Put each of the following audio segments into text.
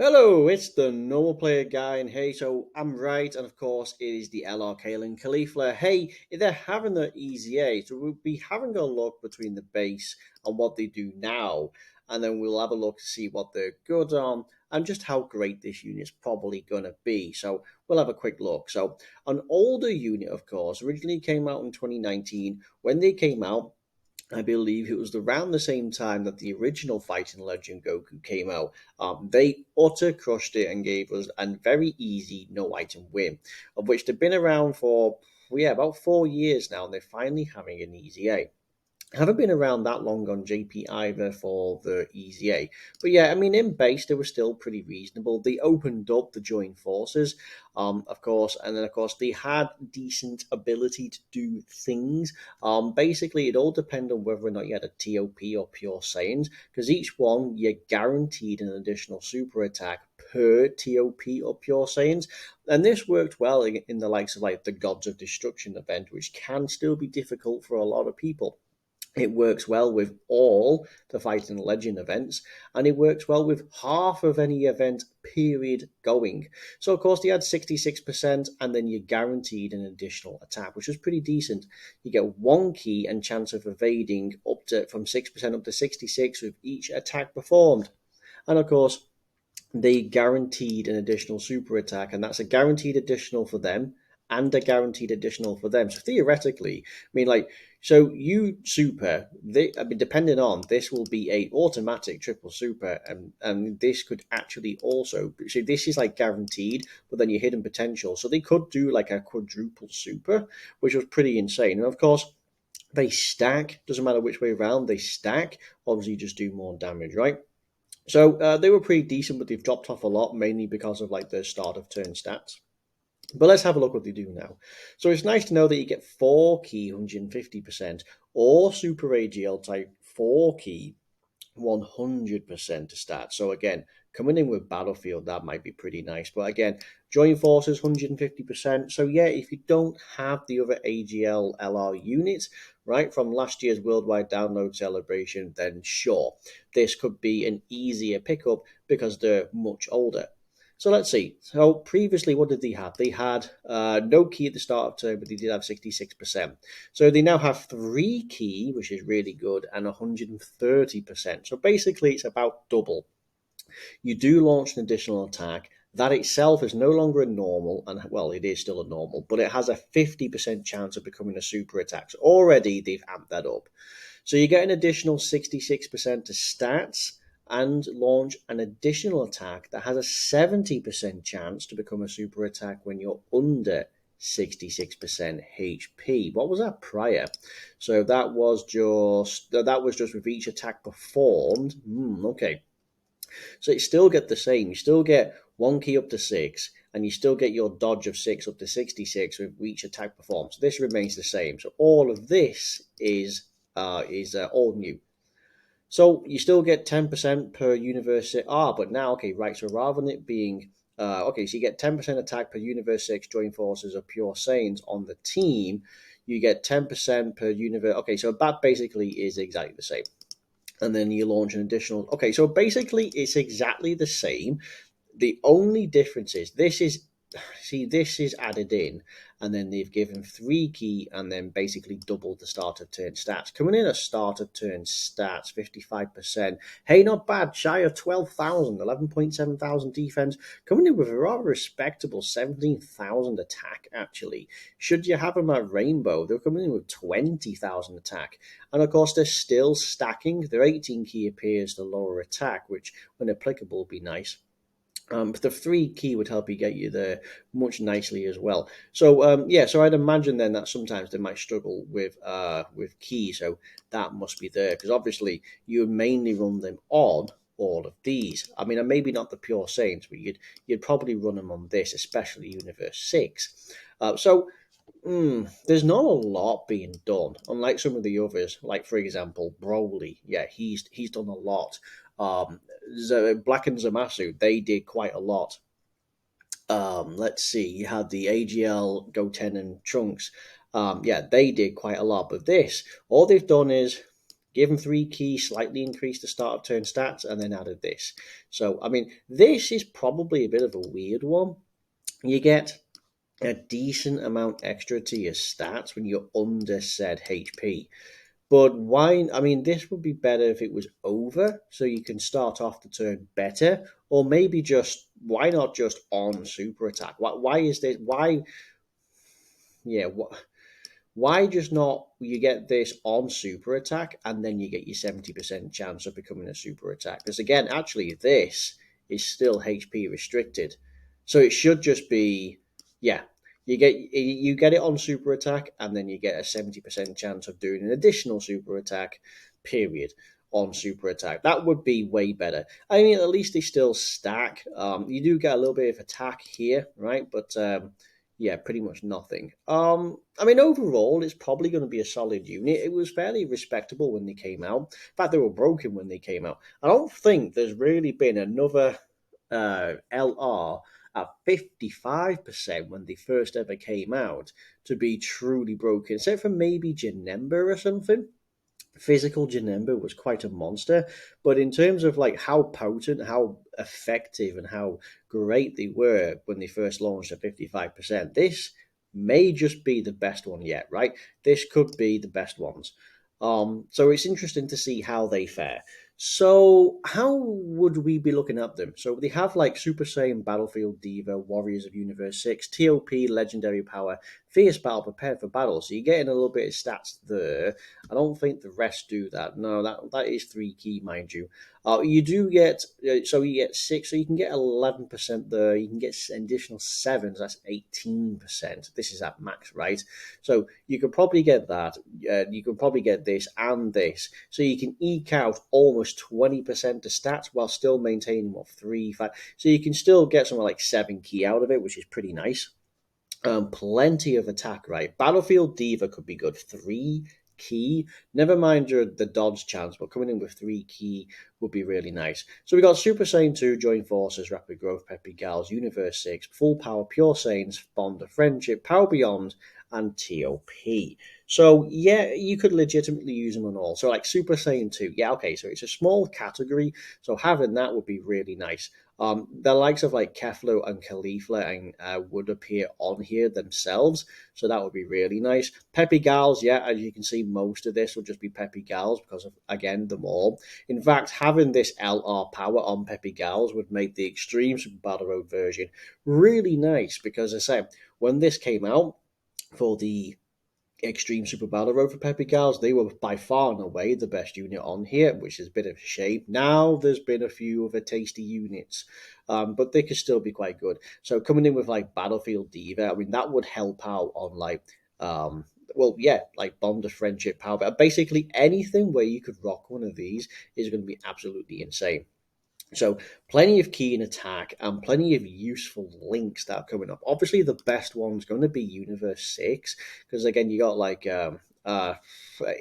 Hello, it's the normal player guy, and hey, so I'm right, and of course it is the LR Kale and Caulifla. Hey, they're having the easy A, so we'll be having a look between the base and what they do now, and then we'll have a look to see what they're good on and just how great this unit's probably gonna be. So we'll have a quick look. So an older unit, of course, originally came out in 2019. When they came out, I believe it was around the same time that the original Fighting Legend Goku came out. They utter crushed it and gave us a very easy no item win, of which they've been around for about 4 years now, and they're finally having an easy A. Haven't been around that long on JP either for the Easy A. But yeah, I mean, in base, they were still pretty reasonable. They opened up the joint forces, of course, and then, of course, they had decent ability to do things. Basically, it all depended on whether or not you had a TOP or Pure Saiyans, because each one, you're guaranteed an additional super attack per TOP or Pure Saiyans. And this worked well in the likes of like the Gods of Destruction event, which can still be difficult for a lot of people. It works well with all the Fighting Legend events, and it works well with half of any event period going. So, of course, they had 66%, and then you're guaranteed an additional attack, which was pretty decent. You get one key and chance of evading up to from 6% up to 66 with each attack performed. And of course, they guaranteed an additional super attack, and that's a guaranteed additional for them and a guaranteed additional for them. So theoretically, I mean, like, so you super, I mean, depending on this, will be a automatic triple super, and this could actually also. So this is like guaranteed, but then your hidden potential. So they could do like a quadruple super, which was pretty insane. And of course, they stack. Doesn't matter which way around they stack. Obviously, just do more damage, right? So they were pretty decent, but they've dropped off a lot, mainly because of like the start of turn stats. But let's have a look what they do now. So it's nice to know that you get 4 key 150% or Super AGL type 4 key 100% to start. So again, coming in with Battlefield, that might be pretty nice. But again, join forces 150%. So yeah, if you don't have the other AGL LR units, right, from last year's worldwide download celebration, then sure, this could be an easier pickup because they're much older. So let's see. So previously, what did they have? They had no key at the start of turn, but they did have 66%. So they now have 3 key, which is really good, and 130%. So basically, it's about double. You do launch an additional attack. That itself is no longer a normal, and well, it is still a normal, but it has a 50% chance of becoming a super attack. So already they've amped that up. So you get an additional 66% to stats and launch an additional attack that has a 70% chance to become a super attack when you're under 66% HP. What was that prior? So that was just with each attack performed. Okay. So you still get the same. You still get one key up to 6, and you still get your dodge of 6 up to 66 with each attack performed. So this remains the same. So all of this is all new. So you still get 10% per universe. But now, okay, right. So rather than it being okay, so you get 10% attack per universe 6 join forces of pure Saiyans on the team. You get 10% per universe. Okay, so that basically is exactly the same. And then you launch an additional. Okay, so basically it's exactly the same. The only difference is this is added in, and then they've given 3 key and then basically doubled the start of turn stats. Coming in at start of turn stats, 55%. Hey, not bad, shy of 12,000, 11,700 defense. Coming in with a rather respectable 17,000 attack, actually. Should you have them at Rainbow, they're coming in with 20,000 attack. And of course, they're still stacking. Their 18 key appears to lower attack, which, when applicable, would be nice. But the 3 key would help you get you there much nicely as well. So yeah, so I'd imagine then that sometimes they might struggle with key, so that must be there because obviously you would mainly run them on all of these. I mean, and maybe not the pure Saints, but you'd probably run them on this, especially Universe 6. There's not a lot being done, unlike some of the others. Like for example, Broly. Yeah, he's done a lot. Black and Zamasu, they did quite a lot. Let's see, you had the AGL, Goten, and Trunks. Yeah, they did quite a lot. But this, all they've done is Gave him 3 key, slightly increased the start of turn stats, and then added this. So, I mean, this is probably a bit of a weird one. You get a decent amount extra to your stats when you're under said HP. But why? I mean, this would be better if it was over, so you can start off the turn better, or maybe just why not just on super attack? Why is this? Why? Yeah, why just not you get this on super attack and then you get your 70% chance of becoming a super attack? Because again, actually, this is still HP restricted. So it should just be, yeah, you get it on super attack and then you get a 70% chance of doing an additional super attack, period, on super attack. That would be way better. I mean, at least they still stack. You do get a little bit of attack here, right? But yeah, pretty much nothing. I mean, overall, it's probably going to be a solid unit. It was fairly respectable when they came out. In fact, they were broken when they came out. I don't think there's really been another LR at 55% when they first ever came out to be truly broken, except for maybe Janemba or something. Physical Janemba was quite a monster, but in terms of like how potent, how effective, and how great they were when they first launched at 55%, this may just be the best one yet, right? This could be the best ones. So it's interesting to see how they fare. So how would we be looking at them? So they have like Super Saiyan, Battlefield Diva, Warriors of Universe 6, TOP, Legendary Power, Fierce Battle, Prepared for Battle. So you're getting a little bit of stats there. I don't think the rest do that. No, that is 3 key, mind you. You do get so you get 6, so you can get 11% there. You can get an additional 7, so that's 18%. This is at max, right? So you could probably get that. You could probably get this and this, so you can eke out almost 20% of stats while still maintaining what 3, 5. So you can still get something like 7 key out of it, which is pretty nice. Plenty of attack, right? Battlefield Diva could be good. 3 key. Never mind the dodge chance, but coming in with 3 key would be really nice. So we got Super Saiyan 2, Join Forces, Rapid Growth, Peppy Gals, Universe 6, Full Power, Pure Saiyans, Bond of Friendship, Power Beyond, and TOP. So yeah, you could legitimately use them on all. So like Super Saiyan 2, yeah, okay, so it's a small category, so having that would be really nice. The likes of like Keflo and Caulifla and would appear on here themselves, so that would be really nice. Peppy Gals, yeah, as you can see, most of this will just be Peppy Gals because of again them all. In fact, having this LR power on Peppy Gals would make the Extreme Super Battle Road version really nice because, as I said, when this came out for the Extreme Super Battle Road for Peppy Gals, they were by far and away the best unit on here, which is a bit of a shame. Now there's been a few other tasty units, but they could still be quite good. So coming in with like Battlefield Diva, I mean that would help out on like well, yeah, like Bond of Friendship Power. But basically anything where you could rock one of these is going to be absolutely insane. So plenty of key and attack and plenty of useful links that are coming up. Obviously, the best one's going to be Universe 6 because again, you got like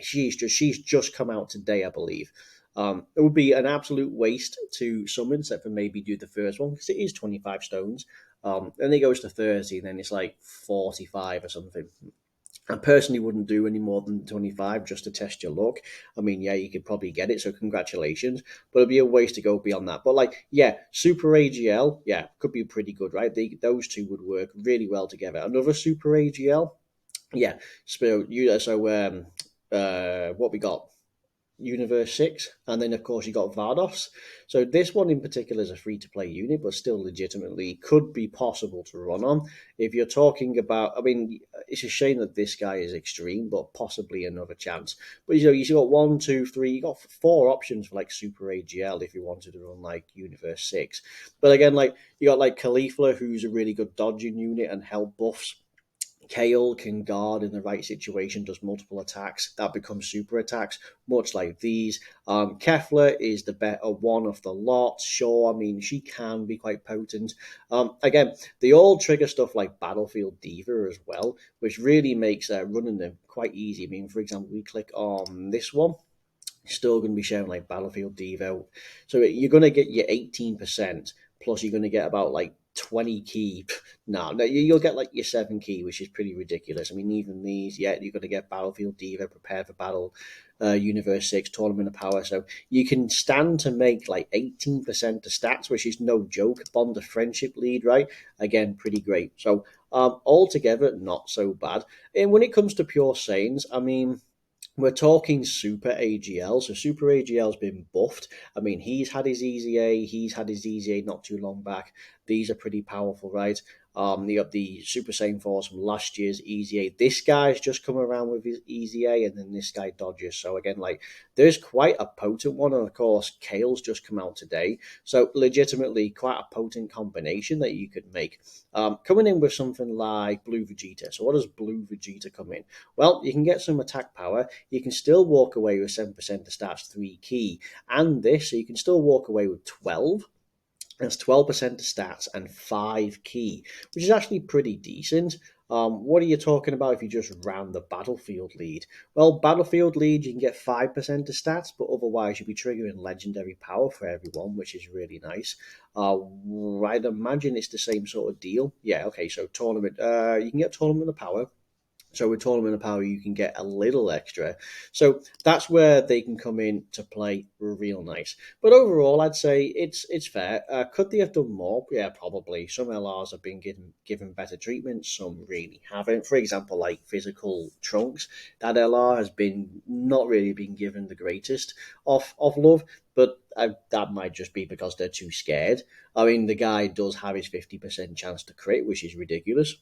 she's just come out today, I believe. It would be an absolute waste to summon, except for maybe do the first one because it is 25 stones. Then it goes to 30, and then it's like 45 or something. I personally wouldn't do any more than 25 just to test your luck. I mean, yeah, you could probably get it, so congratulations. But it'd be a waste to go beyond that. But like, yeah, Super AGL, yeah, could be pretty good, right? Those two would work really well together. Another Super AGL, yeah. What we got? Universe 6, and then of course you got Vardos. So this one in particular is a free to play unit, but still legitimately could be possible to run on. If you're talking about, I mean, it's a shame that this guy is extreme, but possibly another chance. But you've got one, two, three, you got 4 options for like Super AGL if you wanted to run like Universe 6. But again, like you got like Caulifla, who's a really good dodging unit and health buffs. Kale can guard in the right situation, does multiple attacks. That becomes super attacks, much like these. Kefla is the better one of the lot. Sure, I mean, she can be quite potent. Again, they all trigger stuff like Battlefield Diva as well, which really makes running them quite easy. I mean, for example, we click on this one, still going to be showing like Battlefield Devo. So you're going to get your 18% plus you're going to get about like 20 key. No, you'll get like your 7 key, which is pretty ridiculous. I mean, even these, yeah, you're going to get Battlefield Diva, Prepare for Battle, Universe 6, Tournament of Power. So you can stand to make like 18% of stats, which is no joke. Bond of Friendship lead, right? Again, pretty great. So altogether, not so bad. And when it comes to pure Saiyans, I mean, we're talking Super AGL. So Super AGL's been buffed. I mean, he's had his EZA. He's had his EZA not too long back. These are pretty powerful, right? You got the Super Saiyan Force from last year's EZA. This guy's just come around with his EZA, and then this guy dodges. So again, like, there's quite a potent one, and of course, Kale's just come out today. So legitimately, quite a potent combination that you could make. Coming in with something like Blue Vegeta. So what does Blue Vegeta come in? Well, you can get some attack power. You can still walk away with 7% of stats, 3 key, and this, so you can still walk away with 12. That's 12% of stats and 5 key, which is actually pretty decent. What are you talking about if you just round the Battlefield lead? Well, Battlefield lead, you can get 5% of stats, but otherwise you'll be triggering legendary power for everyone, which is really nice. I'd imagine it's the same sort of deal. Yeah, okay, so tournament, you can get tournament of power. So with Tournament of Power, you can get a little extra. So that's where they can come in to play real nice. But overall, I'd say it's fair. Could they have done more? Yeah, probably. Some LRs have been given better treatment. Some really haven't. For example, like Physical Trunks, that LR has been not really been given the greatest of love. But that might just be because they're too scared. I mean, the guy does have his 50% chance to crit, which is ridiculous.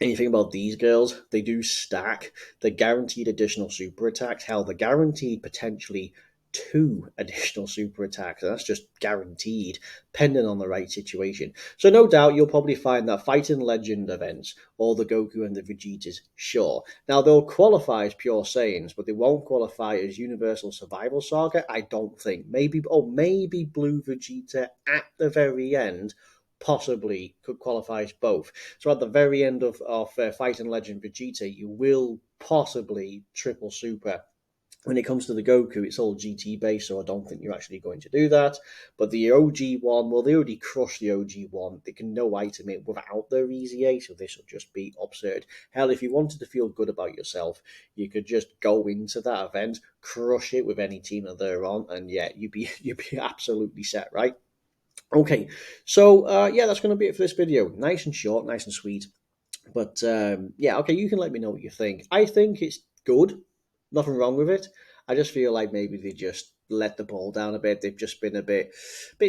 Anything about these girls, they do stack the guaranteed additional super attacks. Hell, the guaranteed potentially 2 additional super attacks. And that's just guaranteed, pending on the right situation. So no doubt you'll probably find that Fighting Legend events, or the Goku and the Vegetas, sure. Now they'll qualify as pure Saiyans, but they won't qualify as Universal Survival Saga, I don't think. Maybe Blue Vegeta at the very end possibly could qualify as both. So at the very end of Fighting Legend Vegeta, you will possibly triple super. When it comes to the Goku, it's all GT based, so I don't think you're actually going to do that. But the OG one, well, they already crushed the OG one. They can no item it without their EZA, so this will just be absurd. Hell, if you wanted to feel good about yourself, you could just go into that event, crush it with any team that they're on, and yeah, you'd be absolutely set, right? Okay, so yeah, that's going to be it for this video. Nice and short, nice and sweet. But yeah, okay, you can let me know what you think. I think it's good. Nothing wrong with it. I just feel like maybe they just let the ball down a bit. They've just been a bit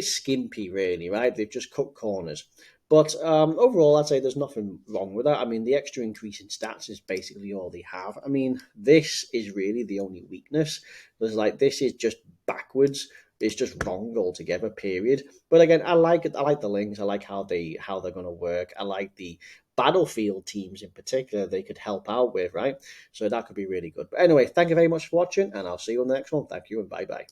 skimpy, really, right? They've just cut corners. But overall, I'd say there's nothing wrong with that. I mean, the extra increase in stats is basically all they have. I mean, this is really the only weakness. There's like this is just backwards. It's just wrong altogether. Period. But again, I like it. I like the links. I like how they're going to work. I like the Battlefield teams in particular they could help out with, right? So that could be really good. But anyway, thank you very much for watching, and I'll see you on the next one. Thank you, and bye bye.